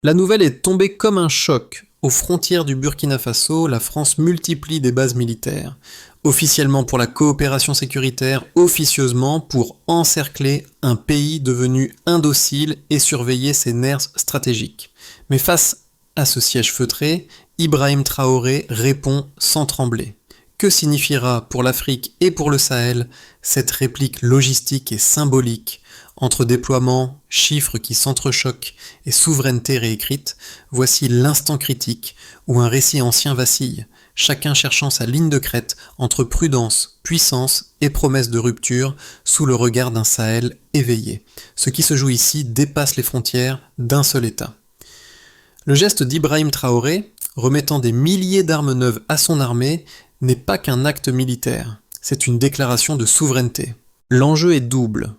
La nouvelle est tombée comme un choc. Aux frontières du Burkina Faso, la France multiplie des bases militaires. Officiellement pour la coopération sécuritaire, officieusement pour encercler un pays devenu indocile et surveiller ses nerfs stratégiques. Mais face à ce siège feutré, Ibrahim Traoré répond sans trembler. Que signifiera pour l'Afrique et pour le Sahel cette réplique logistique et symbolique entre déploiement, chiffres qui s'entrechoquent et souveraineté réécrite? Voici l'instant critique où un récit ancien vacille, chacun cherchant sa ligne de crête entre prudence, puissance et promesse de rupture sous le regard d'un Sahel éveillé. Ce qui se joue ici dépasse les frontières d'un seul État. Le geste d'Ibrahim Traoré, remettant des milliers d'armes neuves à son armée, n'est pas qu'un acte militaire, c'est une déclaration de souveraineté. L'enjeu est double.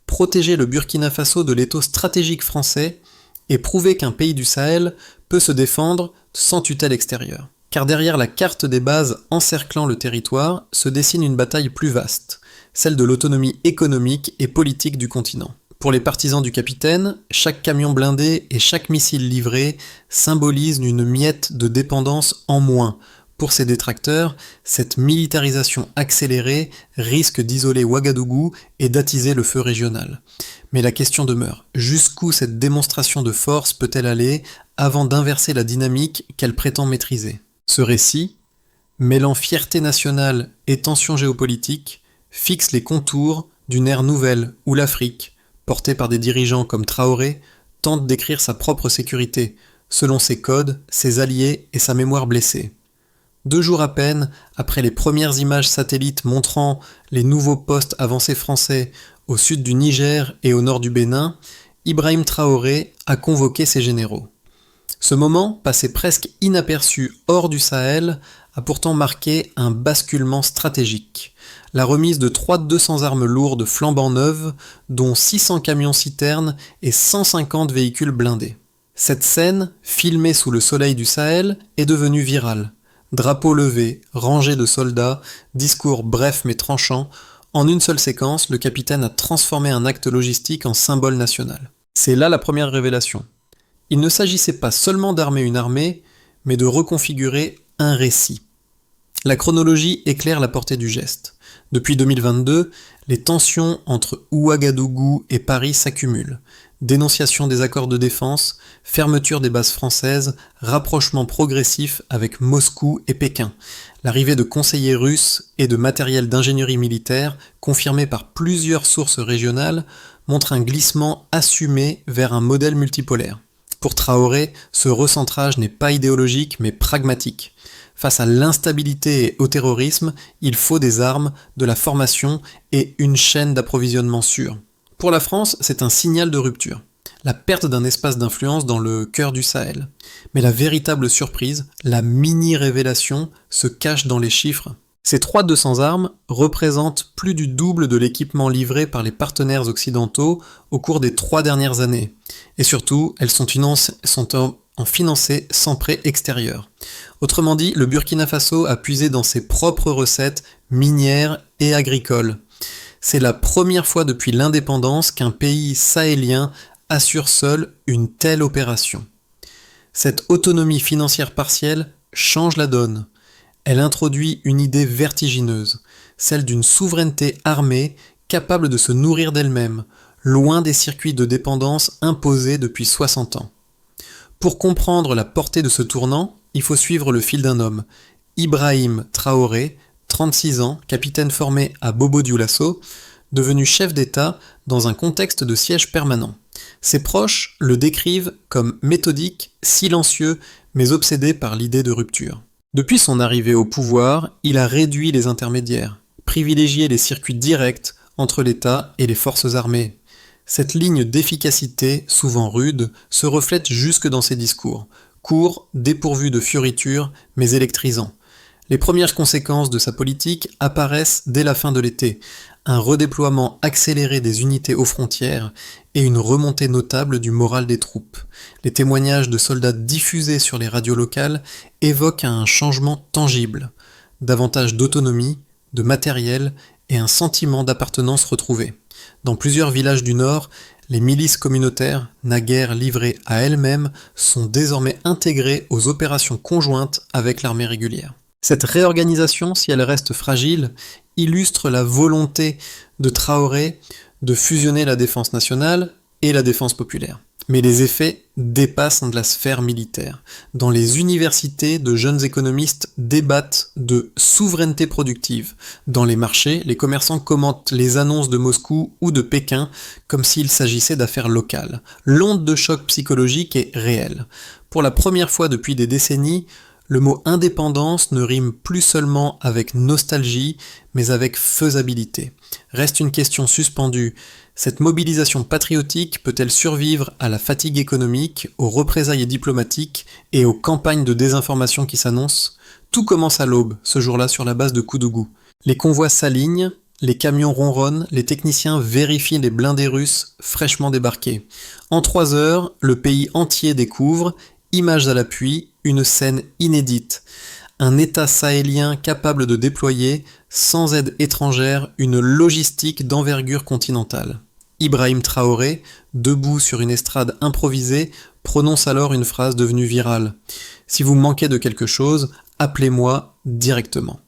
Protéger le Burkina Faso de l'étau stratégique français et prouver qu'un pays du Sahel peut se défendre sans tutelle extérieure. Car derrière la carte des bases encerclant le territoire se dessine une bataille plus vaste, celle de l'autonomie économique et politique du continent. Pour les partisans du capitaine, chaque camion blindé et chaque missile livré symbolisent une miette de dépendance en moins. Pour ses détracteurs, cette militarisation accélérée risque d'isoler Ouagadougou et d'attiser le feu régional. Mais la question demeure, jusqu'où cette démonstration de force peut-elle aller avant d'inverser la dynamique qu'elle prétend maîtriser? Ce récit, mêlant fierté nationale et tension géopolitique, fixe les contours d'une ère nouvelle où l'Afrique, portée par des dirigeants comme Traoré, tente d'écrire sa propre sécurité, selon ses codes, ses alliés et sa mémoire blessée. 2 jours à peine après les premières images satellites montrant les nouveaux postes avancés français au sud du Niger et au nord du Bénin, Ibrahim Traoré a convoqué ses généraux. Ce moment, passé presque inaperçu hors du Sahel, a pourtant marqué un basculement stratégique. La remise de 3 200 armes lourdes flambant neuves, dont 600 camions-citernes et 150 véhicules blindés. Cette scène, filmée sous le soleil du Sahel, est devenue virale. Drapeau levé, rangée de soldats, discours bref mais tranchant, en une seule séquence, le capitaine a transformé un acte logistique en symbole national. C'est là la première révélation. Il ne s'agissait pas seulement d'armer une armée, mais de reconfigurer un récit. La chronologie éclaire la portée du geste. Depuis 2022, les tensions entre Ouagadougou et Paris s'accumulent. Dénonciation des accords de défense, fermeture des bases françaises, rapprochement progressif avec Moscou et Pékin. L'arrivée de conseillers russes et de matériel d'ingénierie militaire, confirmé par plusieurs sources régionales, montre un glissement assumé vers un modèle multipolaire. Pour Traoré, ce recentrage n'est pas idéologique mais pragmatique. Face à l'instabilité et au terrorisme, il faut des armes, de la formation et une chaîne d'approvisionnement sûre. Pour la France, c'est un signal de rupture. La perte d'un espace d'influence dans le cœur du Sahel. Mais la véritable surprise, la mini-révélation, se cache dans les chiffres. Ces 3 200 armes représentent plus du double de l'équipement livré par les partenaires occidentaux au cours des 3 dernières années. Et surtout, elles sont financées sans prêt extérieur. Autrement dit, le Burkina Faso a puisé dans ses propres recettes minières et agricoles. C'est la première fois depuis l'indépendance qu'un pays sahélien assure seul une telle opération. Cette autonomie financière partielle change la donne. Elle introduit une idée vertigineuse, celle d'une souveraineté armée capable de se nourrir d'elle-même, loin des circuits de dépendance imposés depuis 60 ans. Pour comprendre la portée de ce tournant, il faut suivre le fil d'un homme, Ibrahim Traoré, 36 ans, capitaine formé à Bobo-Dioulasso, devenu chef d'État dans un contexte de siège permanent. Ses proches le décrivent comme méthodique, silencieux, mais obsédé par l'idée de rupture. Depuis son arrivée au pouvoir, il a réduit les intermédiaires, privilégié les circuits directs entre l'État et les forces armées. Cette ligne d'efficacité, souvent rude, se reflète jusque dans ses discours, courts, dépourvus de fioritures, mais électrisants. Les premières conséquences de sa politique apparaissent dès la fin de l'été, un redéploiement accéléré des unités aux frontières et une remontée notable du moral des troupes. Les témoignages de soldats diffusés sur les radios locales évoquent un changement tangible, davantage d'autonomie, de matériel et un sentiment d'appartenance retrouvé. Dans plusieurs villages du Nord, Les milices communautaires, naguère livrées à elles-mêmes, sont désormais intégrées aux opérations conjointes avec l'armée régulière. Cette réorganisation, si elle reste fragile, illustre la volonté de Traoré de fusionner la défense nationale et la défense populaire. Mais les effets dépassent de la sphère militaire. Dans les universités, de jeunes économistes débattent de souveraineté productive. Dans les marchés, les commerçants commentent les annonces de Moscou ou de Pékin comme s'il s'agissait d'affaires locales. L'onde de choc psychologique est réelle. Pour la première fois depuis des décennies, le mot indépendance ne rime plus seulement avec nostalgie, mais avec faisabilité. Reste une question suspendue. Cette mobilisation patriotique peut-elle survivre à la fatigue économique, aux représailles diplomatiques et aux campagnes de désinformation qui s'annoncent ? Tout commence à l'aube, ce jour-là, sur la base de Koudougou. Les convois s'alignent, les camions ronronnent, les techniciens vérifient les blindés russes fraîchement débarqués. En 3 heures, le pays entier découvre, images à l'appui, une scène inédite. Un État sahélien capable de déployer, sans aide étrangère, une logistique d'envergure continentale. Ibrahim Traoré, debout sur une estrade improvisée, prononce alors une phrase devenue virale. « Si vous manquez de quelque chose, appelez-moi directement ».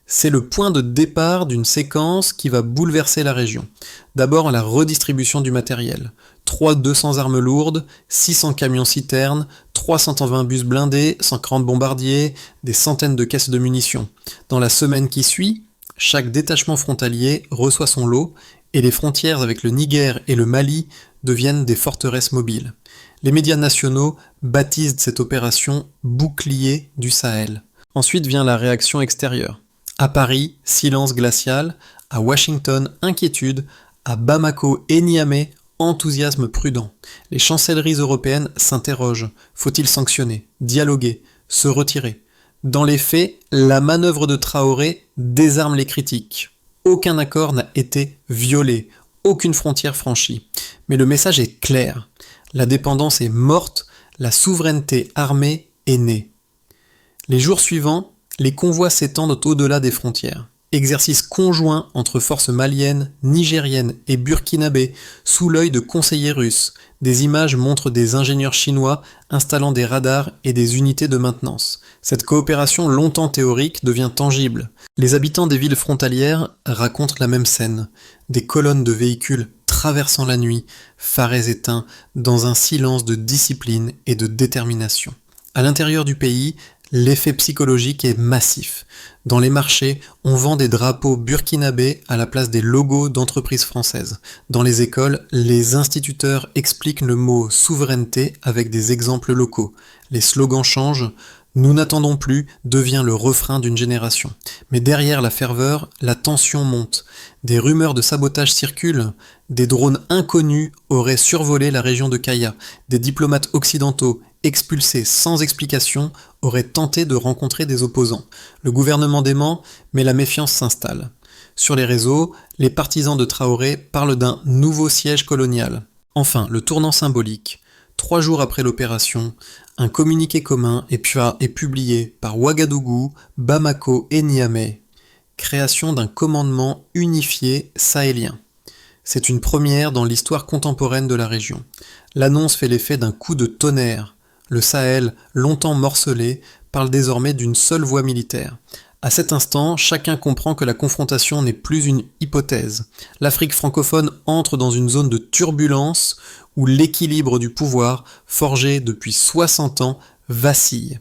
C'est le point de départ d'une séquence qui va bouleverser la région. D'abord la redistribution du matériel. 200 armes lourdes, 600 camions-citernes, 320 bus blindés, 50 bombardiers, des centaines de caisses de munitions. Dans la semaine qui suit, chaque détachement frontalier reçoit son lot et les frontières avec le Niger et le Mali deviennent des forteresses mobiles. Les médias nationaux baptisent cette opération « bouclier du Sahel ». Ensuite vient la réaction extérieure. À Paris, silence glacial. À Washington, inquiétude. À Bamako et Niamey, enthousiasme prudent. Les chancelleries européennes s'interrogent. Faut-il sanctionner, dialoguer, se retirer ? Dans les faits, la manœuvre de Traoré désarme les critiques. Aucun accord n'a été violé, aucune frontière franchie. Mais le message est clair. La dépendance est morte, la souveraineté armée est née. Les jours suivants, les convois s'étendent au-delà des frontières. Exercice conjoint entre forces maliennes, nigériennes et burkinabées sous l'œil de conseillers russes. Des images montrent des ingénieurs chinois installant des radars et des unités de maintenance. Cette coopération longtemps théorique devient tangible. Les habitants des villes frontalières racontent la même scène. Des colonnes de véhicules traversant la nuit, phares éteints, dans un silence de discipline et de détermination. À l'intérieur du pays, l'effet psychologique est massif. Dans les marchés, on vend des drapeaux burkinabés à la place des logos d'entreprises françaises. Dans les écoles, les instituteurs expliquent le mot souveraineté avec des exemples locaux. Les slogans changent. Nous n'attendons plus devient le refrain d'une génération. Mais derrière la ferveur, la tension monte. Des rumeurs de sabotage circulent. Des drones inconnus auraient survolé la région de Kaya. Des diplomates occidentaux, expulsés sans explication, auraient tenté de rencontrer des opposants. Le gouvernement dément, mais la méfiance s'installe. Sur les réseaux, les partisans de Traoré parlent d'un nouveau siège colonial. Enfin, le tournant symbolique. 3 jours après l'opération, un communiqué commun est publié par Ouagadougou, Bamako et Niamey. Création d'un commandement unifié sahélien. C'est une première dans l'histoire contemporaine de la région. L'annonce fait l'effet d'un coup de tonnerre. Le Sahel, longtemps morcelé, parle désormais d'une seule voie militaire. À cet instant, chacun comprend que la confrontation n'est plus une hypothèse. L'Afrique francophone entre dans une zone de turbulence où l'équilibre du pouvoir, forgé depuis 60 ans, vacille.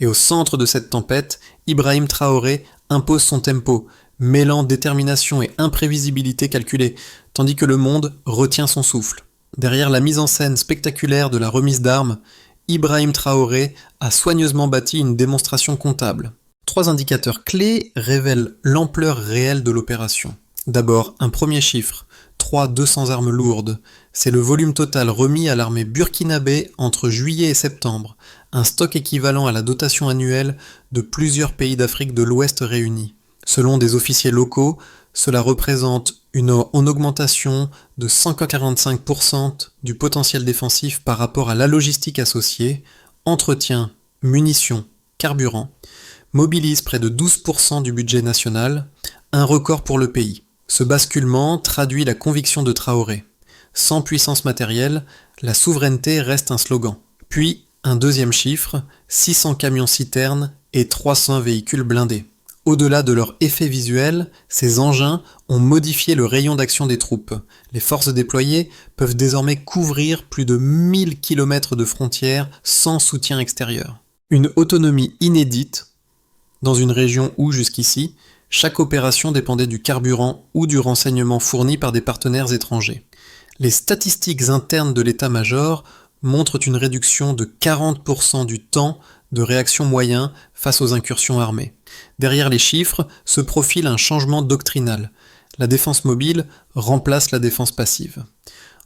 Et au centre de cette tempête, Ibrahim Traoré impose son tempo, mêlant détermination et imprévisibilité calculée, tandis que le monde retient son souffle. Derrière la mise en scène spectaculaire de la remise d'armes, Ibrahim Traoré a soigneusement bâti une démonstration comptable. 3 indicateurs clés révèlent l'ampleur réelle de l'opération. D'abord, un premier chiffre, 200 armes lourdes. C'est le volume total remis à l'armée burkinabé entre juillet et septembre, un stock équivalent à la dotation annuelle de plusieurs pays d'Afrique de l'Ouest réunis. Selon des officiers locaux, cela représente en augmentation de 145% du potentiel défensif par rapport à la logistique associée, entretien, munitions, carburant, mobilise près de 12% du budget national, un record pour le pays. Ce basculement traduit la conviction de Traoré. Sans puissance matérielle, la souveraineté reste un slogan. Puis, un deuxième chiffre, 600 camions-citernes et 300 véhicules blindés. Au-delà de leur effet visuel, ces engins ont modifié le rayon d'action des troupes. Les forces déployées peuvent désormais couvrir plus de 1000 km de frontières sans soutien extérieur. Une autonomie inédite dans une région où, jusqu'ici, chaque opération dépendait du carburant ou du renseignement fourni par des partenaires étrangers. Les statistiques internes de l'état-major montrent une réduction de 40% du temps de réaction moyen face aux incursions armées. Derrière les chiffres se profile un changement doctrinal. La défense mobile remplace la défense passive.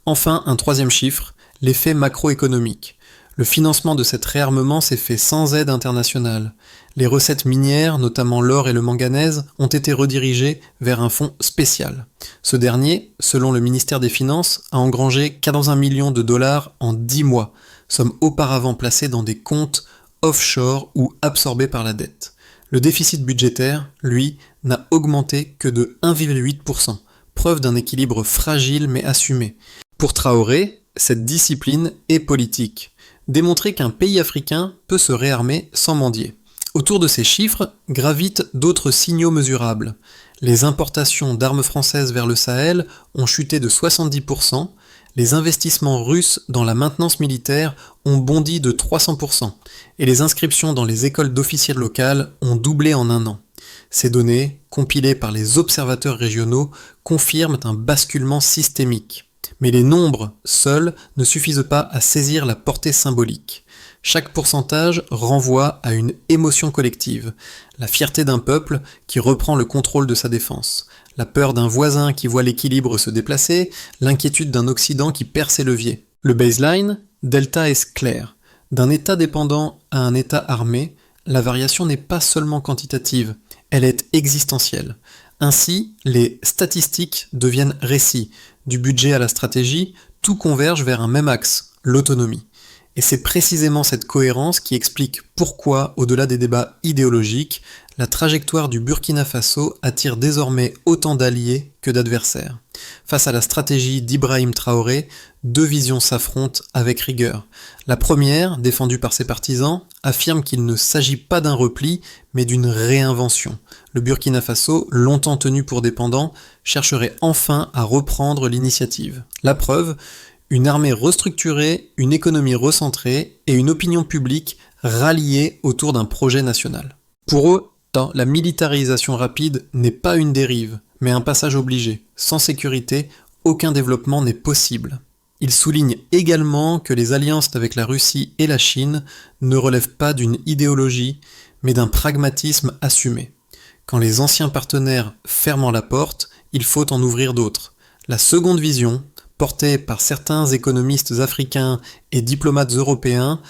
Enfin, un troisième chiffre, l'effet macroéconomique. Le financement de cet réarmement s'est fait sans aide internationale. Les recettes minières, notamment l'or et le manganèse, ont été redirigées vers un fonds spécial. Ce dernier, selon le ministère des Finances, a engrangé 15 millions de dollars en 10 mois, somme auparavant placée dans des comptes offshore ou absorbés par la dette. Le déficit budgétaire, lui, n'a augmenté que de 1,8%, preuve d'un équilibre fragile mais assumé. Pour Traoré, cette discipline est politique. Démontrer qu'un pays africain peut se réarmer sans mendier. Autour de ces chiffres gravitent d'autres signaux mesurables. Les importations d'armes françaises vers le Sahel ont chuté de 70%, les investissements russes dans la maintenance militaire ont bondi de 300%, et les inscriptions dans les écoles d'officiers locales ont doublé en un an. Ces données, compilées par les observateurs régionaux, confirment un basculement systémique. Mais les nombres, seuls, ne suffisent pas à saisir la portée symbolique. Chaque pourcentage renvoie à une émotion collective, la fierté d'un peuple qui reprend le contrôle de sa défense, la peur d'un voisin qui voit l'équilibre se déplacer, l'inquiétude d'un Occident qui perd ses leviers. Le baseline, delta est clair. D'un État dépendant à un État armé, la variation n'est pas seulement quantitative, elle est existentielle. Ainsi, les statistiques deviennent récits. Du budget à la stratégie, tout converge vers un même axe, l'autonomie. Et c'est précisément cette cohérence qui explique pourquoi, au-delà des débats idéologiques, la trajectoire du Burkina Faso attire désormais autant d'alliés que d'adversaires. Face à la stratégie d'Ibrahim Traoré, deux visions s'affrontent avec rigueur. La première, défendue par ses partisans, affirme qu'il ne s'agit pas d'un repli, mais d'une réinvention. Le Burkina Faso, longtemps tenu pour dépendant, chercherait enfin à reprendre l'initiative. La preuve, une armée restructurée, une économie recentrée et une opinion publique ralliée autour d'un projet national. Pour eux, la militarisation rapide n'est pas une dérive, mais un passage obligé. Sans sécurité, aucun développement n'est possible. Ils soulignent également que les alliances avec la Russie et la Chine ne relèvent pas d'une idéologie, mais d'un pragmatisme assumé. Quand les anciens partenaires ferment la porte, il faut en ouvrir d'autres. La seconde vision, portée par certains économistes africains et diplomates européens,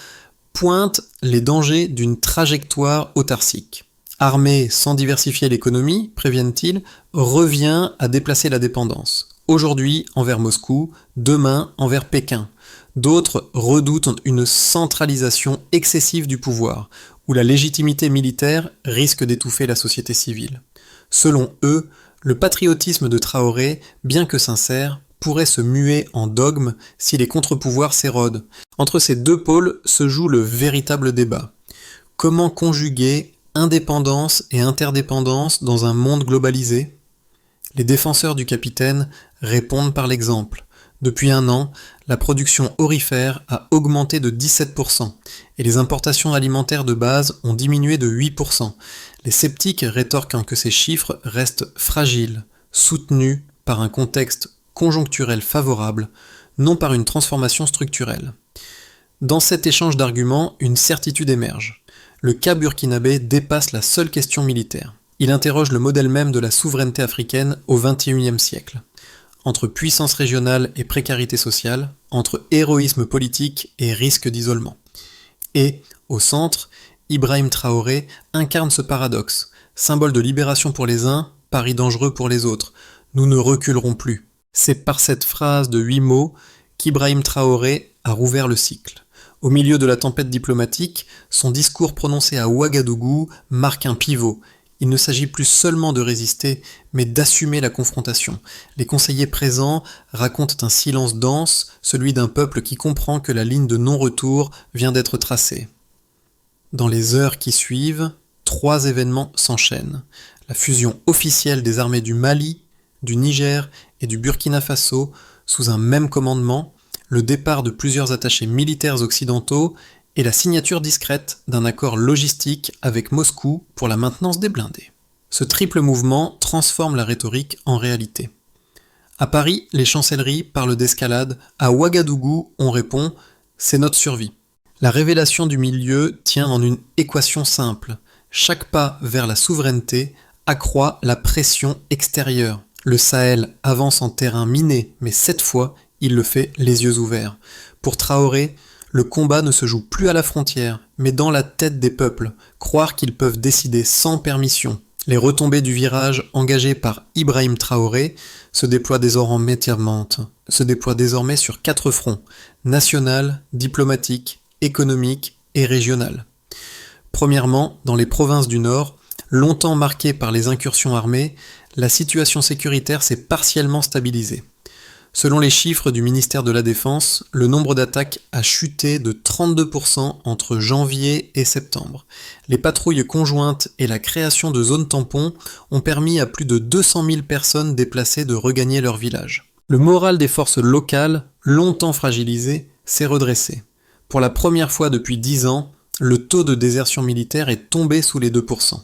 pointe les dangers d'une trajectoire autarcique. Armée sans diversifier l'économie, préviennent-ils, revient à déplacer la dépendance. Aujourd'hui envers Moscou, demain envers Pékin. D'autres redoutent une centralisation excessive du pouvoir, où la légitimité militaire risque d'étouffer la société civile. Selon eux, le patriotisme de Traoré, bien que sincère, pourrait se muer en dogme si les contre-pouvoirs s'érodent. Entre ces deux pôles se joue le véritable débat. Comment conjuguer indépendance et interdépendance dans un monde globalisé ? Les défenseurs du capitaine répondent par l'exemple. Depuis un an, la production aurifère a augmenté de 17% et les importations alimentaires de base ont diminué de 8%. Les sceptiques rétorquent que ces chiffres restent fragiles, soutenus par un contexte conjoncturel favorable, non par une transformation structurelle. Dans cet échange d'arguments, une certitude émerge. Le cas burkinabé dépasse la seule question militaire. Il interroge le modèle même de la souveraineté africaine au XXIe siècle. Entre puissance régionale et précarité sociale, entre héroïsme politique et risque d'isolement. Et, au centre, Ibrahim Traoré incarne ce paradoxe, symbole de libération pour les uns, pari dangereux pour les autres. Nous ne reculerons plus. C'est par cette phrase de 8 mots qu'Ibrahim Traoré a rouvert le cycle. Au milieu de la tempête diplomatique, son discours prononcé à Ouagadougou marque un pivot. Il ne s'agit plus seulement de résister, mais d'assumer la confrontation. Les conseillers présents racontent un silence dense, celui d'un peuple qui comprend que la ligne de non-retour vient d'être tracée. Dans les heures qui suivent, 3 événements s'enchaînent. La fusion officielle des armées du Mali, du Niger et du Burkina Faso sous un même commandement, le départ de plusieurs attachés militaires occidentaux et la signature discrète d'un accord logistique avec Moscou pour la maintenance des blindés. Ce triple mouvement transforme la rhétorique en réalité. À Paris, les chancelleries parlent d'escalade, à Ouagadougou, on répond « c'est notre survie ». La révélation du milieu tient en une équation simple. Chaque pas vers la souveraineté accroît la pression extérieure. Le Sahel avance en terrain miné, mais cette fois, il le fait les yeux ouverts. Pour Traoré, le combat ne se joue plus à la frontière, mais dans la tête des peuples, croire qu'ils peuvent décider sans permission. Les retombées du virage engagé par Ibrahim Traoré se déploient désormais sur 4 fronts, national, diplomatique, économique et régional. Premièrement, dans les provinces du Nord, longtemps marquées par les incursions armées, la situation sécuritaire s'est partiellement stabilisée. Selon les chiffres du ministère de la Défense, le nombre d'attaques a chuté de 32% entre janvier et septembre. Les patrouilles conjointes et la création de zones tampons ont permis à plus de 200 000 personnes déplacées de regagner leur village. Le moral des forces locales, longtemps fragilisé, s'est redressé. Pour la première fois depuis 10 ans, le taux de désertion militaire est tombé sous les 2%.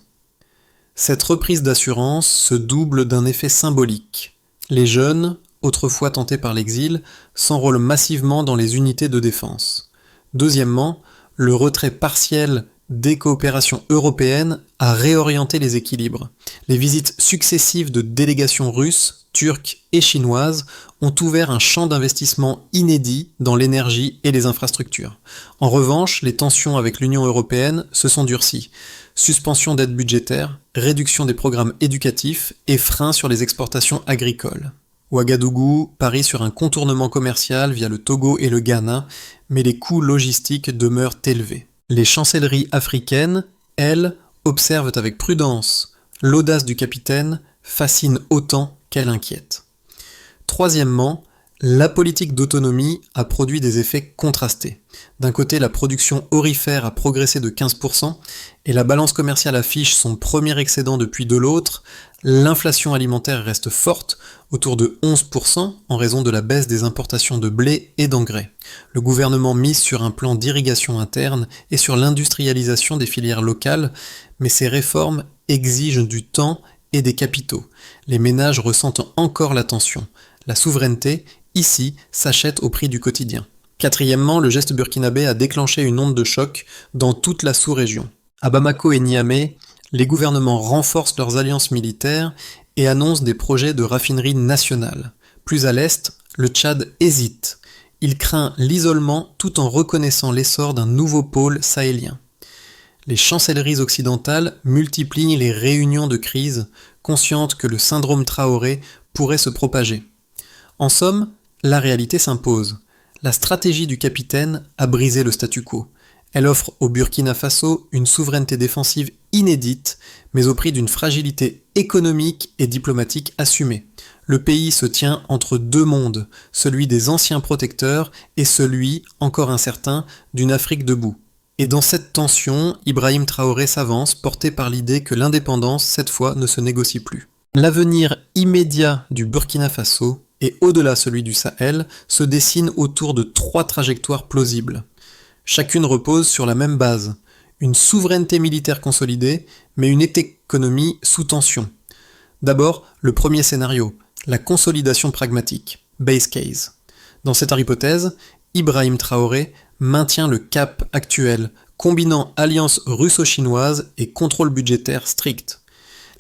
Cette reprise d'assurance se double d'un effet symbolique. Les jeunes, autrefois tentés par l'exil, s'enrôlent massivement dans les unités de défense. Deuxièmement, le retrait partiel des coopérations européennes a réorienté les équilibres. Les visites successives de délégations russes, turques et chinoises ont ouvert un champ d'investissement inédit dans l'énergie et les infrastructures. En revanche, les tensions avec l'Union européenne se sont durcies. Suspension d'aides budgétaires, réduction des programmes éducatifs et freins sur les exportations agricoles. Ouagadougou parie sur un contournement commercial via le Togo et le Ghana, mais les coûts logistiques demeurent élevés. Les chancelleries africaines, elles, observent avec prudence. L'audace du capitaine fascine autant qu'elle inquiète. Troisièmement, la politique d'autonomie a produit des effets contrastés. D'un côté, la production aurifère a progressé de 15% et la balance commerciale affiche son premier excédent depuis de l'autre. L'inflation alimentaire reste forte, autour de 11% en raison de la baisse des importations de blé et d'engrais. Le gouvernement mise sur un plan d'irrigation interne et sur l'industrialisation des filières locales, mais ces réformes exigent du temps et des capitaux. Les ménages ressentent encore la tension. La souveraineté, ici, s'achète au prix du quotidien. Quatrièmement, le geste burkinabé a déclenché une onde de choc dans toute la sous-région. À Bamako et Niamey, les gouvernements renforcent leurs alliances militaires et annoncent des projets de raffinerie nationale. Plus à l'est, le Tchad hésite. Il craint l'isolement tout en reconnaissant l'essor d'un nouveau pôle sahélien. Les chancelleries occidentales multiplient les réunions de crise, conscientes que le syndrome Traoré pourrait se propager. En somme, la réalité s'impose. La stratégie du capitaine a brisé le statu quo. Elle offre au Burkina Faso une souveraineté défensive inédite, mais au prix d'une fragilité économique et diplomatique assumée. Le pays se tient entre 2 mondes, celui des anciens protecteurs et celui, encore incertain, d'une Afrique debout. Et dans cette tension, Ibrahim Traoré s'avance, porté par l'idée que l'indépendance, cette fois, ne se négocie plus. L'avenir immédiat du Burkina Faso, et au-delà celui du Sahel, se dessine autour de 3 trajectoires plausibles. Chacune repose sur la même base, une souveraineté militaire consolidée, mais une économie sous tension. D'abord, le premier scénario, la consolidation pragmatique, base case. Dans cette hypothèse, Ibrahim Traoré maintient le cap actuel, combinant alliance russo-chinoise et contrôle budgétaire strict.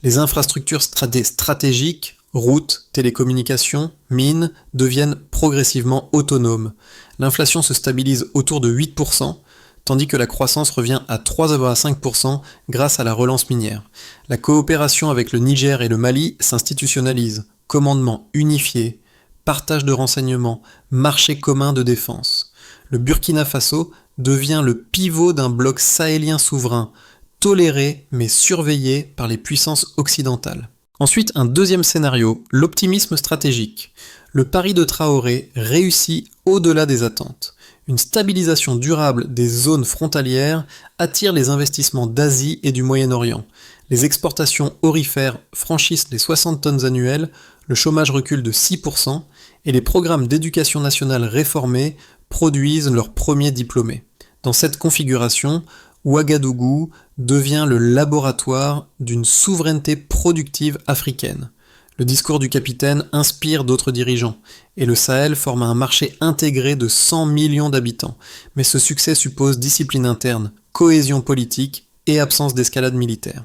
Les infrastructures stratégiques, routes, télécommunications, mines, deviennent progressivement autonomes. L'inflation se stabilise autour de 8%, tandis que la croissance revient à 3,5% grâce à la relance minière. La coopération avec le Niger et le Mali s'institutionnalise, commandement unifié, partage de renseignements, marché commun de défense. Le Burkina Faso devient le pivot d'un bloc sahélien souverain, toléré mais surveillé par les puissances occidentales. Ensuite, un deuxième scénario, l'optimisme stratégique. Le pari de Traoré réussit au-delà des attentes. Une stabilisation durable des zones frontalières attire les investissements d'Asie et du Moyen-Orient. Les exportations aurifères franchissent les 60 tonnes annuelles, le chômage recule de 6%, et les programmes d'éducation nationale réformés produisent leurs premiers diplômés. Dans cette configuration, Ouagadougou devient le laboratoire d'une souveraineté productive africaine. Le discours du capitaine inspire d'autres dirigeants, et le Sahel forme un marché intégré de 100 millions d'habitants. Mais ce succès suppose discipline interne, cohésion politique et absence d'escalade militaire.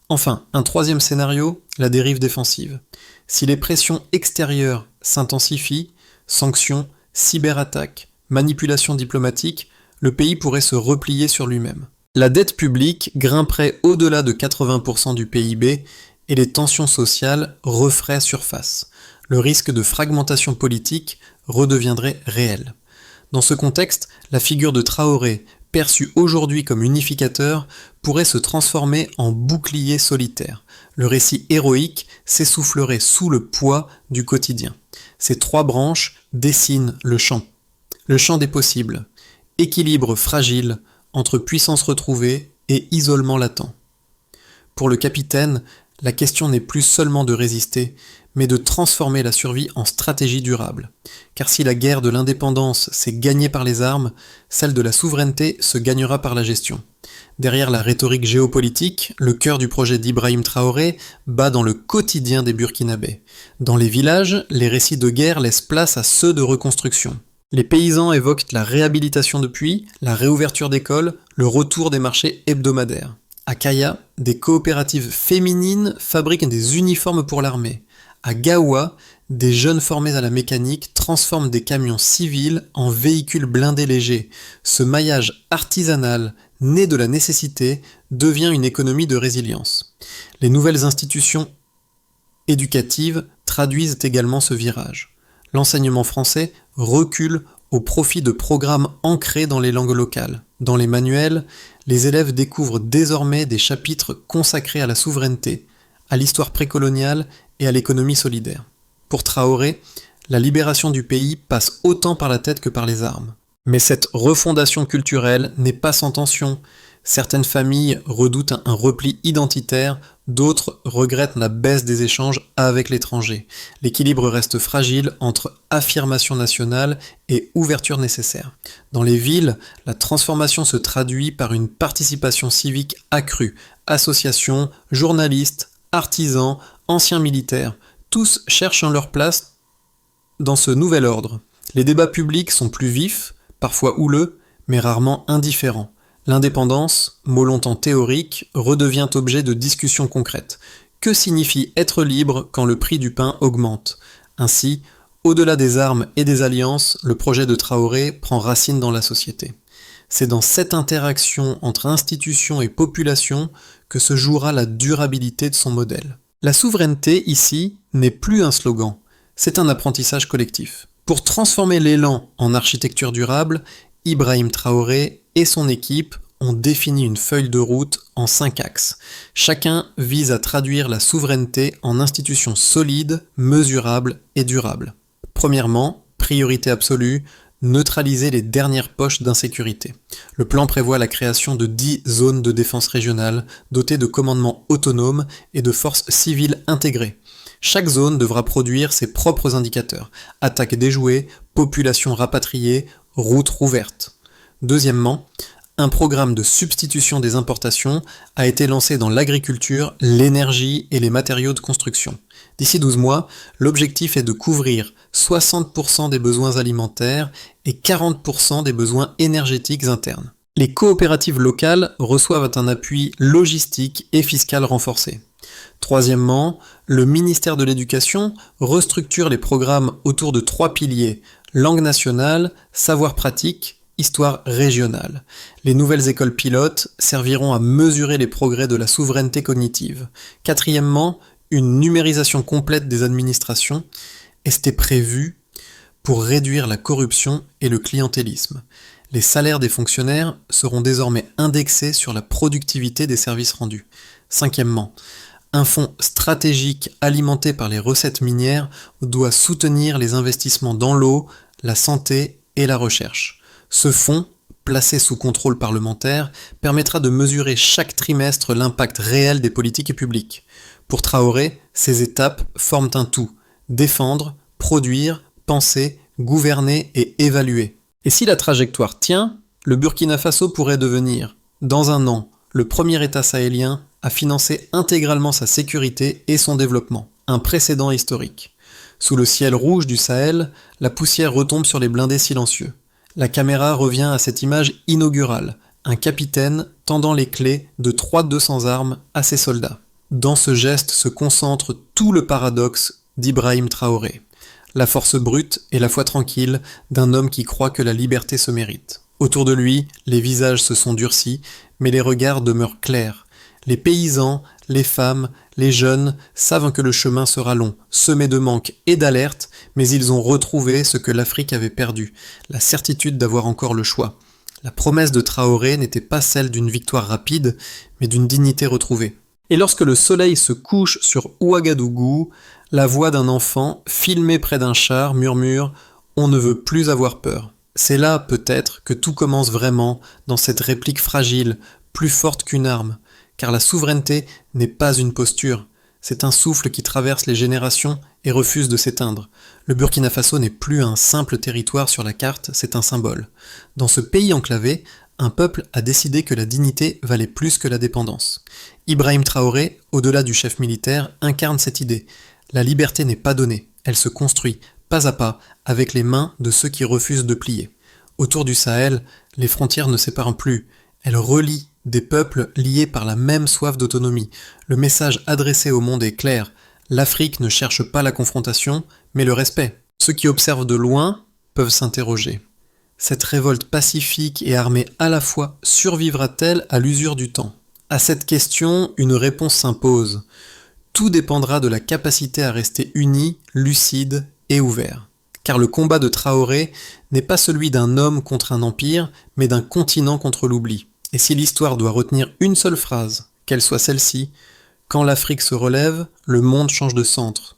Enfin, un troisième scénario, la dérive défensive. Si les pressions extérieures s'intensifient, sanctions, cyberattaques, manipulations diplomatiques, le pays pourrait se replier sur lui-même. La dette publique grimperait au-delà de 80% du PIB et les tensions sociales referaient surface. Le risque de fragmentation politique redeviendrait réel. Dans ce contexte, la figure de Traoré, perçue aujourd'hui comme unificateur, pourrait se transformer en bouclier solitaire. Le récit héroïque s'essoufflerait sous le poids du quotidien. Ces trois branches dessinent le champ. Le champ des possibles. Équilibre fragile entre puissance retrouvée et isolement latent. Pour le capitaine, la question n'est plus seulement de résister, mais de transformer la survie en stratégie durable. Car si la guerre de l'indépendance s'est gagnée par les armes, celle de la souveraineté se gagnera par la gestion. Derrière la rhétorique géopolitique, le cœur du projet d'Ibrahim Traoré bat dans le quotidien des Burkinabés. Dans les villages, les récits de guerre laissent place à ceux de reconstruction. Les paysans évoquent la réhabilitation de puits, la réouverture d'écoles, le retour des marchés hebdomadaires. À Kaya, des coopératives féminines fabriquent des uniformes pour l'armée. À Gaoua, des jeunes formés à la mécanique transforment des camions civils en véhicules blindés légers. Ce maillage artisanal, né de la nécessité, devient une économie de résilience. Les nouvelles institutions éducatives traduisent également ce virage. L'enseignement français recule au profit de programmes ancrés dans les langues locales. Dans les manuels, les élèves découvrent désormais des chapitres consacrés à la souveraineté, à l'histoire précoloniale et à l'économie solidaire. Pour Traoré, la libération du pays passe autant par la tête que par les armes. Mais cette refondation culturelle n'est pas sans tension. Certaines familles redoutent un repli identitaire, d'autres regrettent la baisse des échanges avec l'étranger. L'équilibre reste fragile entre affirmation nationale et ouverture nécessaire. Dans les villes, la transformation se traduit par une participation civique accrue. Associations, journalistes, artisans, anciens militaires, tous cherchent leur place dans ce nouvel ordre. Les débats publics sont plus vifs, parfois houleux, mais rarement indifférents. L'indépendance, mot longtemps théorique, redevient objet de discussions concrètes. Que signifie être libre quand le prix du pain augmente ? Ainsi, au-delà des armes et des alliances, le projet de Traoré prend racine dans la société. C'est dans cette interaction entre institutions et population que se jouera la durabilité de son modèle. La souveraineté, ici, n'est plus un slogan, c'est un apprentissage collectif. Pour transformer l'élan en architecture durable, Ibrahim Traoré et son équipe ont défini une feuille de route en 5 axes. Chacun vise à traduire la souveraineté en institutions solides, mesurables et durables. Premièrement, priorité absolue, neutraliser les dernières poches d'insécurité. Le plan prévoit la création de 10 zones de défense régionale, dotées de commandements autonomes et de forces civiles intégrées. Chaque zone devra produire ses propres indicateurs. Attaques déjouées, population rapatriée, routes rouvertes. Deuxièmement, un programme de substitution des importations a été lancé dans l'agriculture, l'énergie et les matériaux de construction. D'ici 12 mois, l'objectif est de couvrir 60% des besoins alimentaires et 40% des besoins énergétiques internes. Les coopératives locales reçoivent un appui logistique et fiscal renforcé. Troisièmement, le ministère de l'Éducation restructure les programmes autour de 3 piliers: langue nationale, savoir pratique, histoire régionale. Les nouvelles écoles pilotes serviront à mesurer les progrès de la souveraineté cognitive. Quatrièmement, une numérisation complète des administrations était prévue pour réduire la corruption et le clientélisme. Les salaires des fonctionnaires seront désormais indexés sur la productivité des services rendus. Cinquièmement, un fonds stratégique alimenté par les recettes minières doit soutenir les investissements dans l'eau, la santé et la recherche. Ce fonds, placé sous contrôle parlementaire, permettra de mesurer chaque trimestre l'impact réel des politiques publiques. Pour Traoré, ces étapes forment un tout: défendre, produire, penser, gouverner et évaluer. Et si la trajectoire tient, le Burkina Faso pourrait devenir, dans un an, le premier État sahélien à financer intégralement sa sécurité et son développement, un précédent historique. Sous le ciel rouge du Sahel, la poussière retombe sur les blindés silencieux. La caméra revient à cette image inaugurale, un capitaine tendant les clés de 3 200 armes à ses soldats. Dans ce geste se concentre tout le paradoxe d'Ibrahim Traoré. La force brute et la foi tranquille d'un homme qui croit que la liberté se mérite. Autour de lui, les visages se sont durcis, mais les regards demeurent clairs. Les paysans, les femmes, les jeunes savent que le chemin sera long, semé de manques et d'alertes, mais ils ont retrouvé ce que l'Afrique avait perdu, la certitude d'avoir encore le choix. La promesse de Traoré n'était pas celle d'une victoire rapide, mais d'une dignité retrouvée. Et lorsque le soleil se couche sur Ouagadougou, la voix d'un enfant, filmé près d'un char, murmure « On ne veut plus avoir peur ». C'est là, peut-être, que tout commence vraiment, dans cette réplique fragile, plus forte qu'une arme, car la souveraineté n'est pas une posture, c'est un souffle qui traverse les générations et refuse de s'éteindre. Le Burkina Faso n'est plus un simple territoire sur la carte, c'est un symbole. Dans ce pays enclavé, un peuple a décidé que la dignité valait plus que la dépendance. Ibrahim Traoré, au-delà du chef militaire, incarne cette idée. La liberté n'est pas donnée, elle se construit, pas à pas, avec les mains de ceux qui refusent de plier. Autour du Sahel, les frontières ne séparent plus, elles relient des peuples liés par la même soif d'autonomie. Le message adressé au monde est clair, l'Afrique ne cherche pas la confrontation, mais le respect. Ceux qui observent de loin peuvent s'interroger. Cette révolte pacifique et armée à la fois survivra-t-elle à l'usure du temps ? À cette question, une réponse s'impose. Tout dépendra de la capacité à rester unis, lucides et ouverts. Car le combat de Traoré n'est pas celui d'un homme contre un empire, mais d'un continent contre l'oubli. Et si l'histoire doit retenir une seule phrase, qu'elle soit celle-ci: quand l'Afrique se relève, le monde change de centre.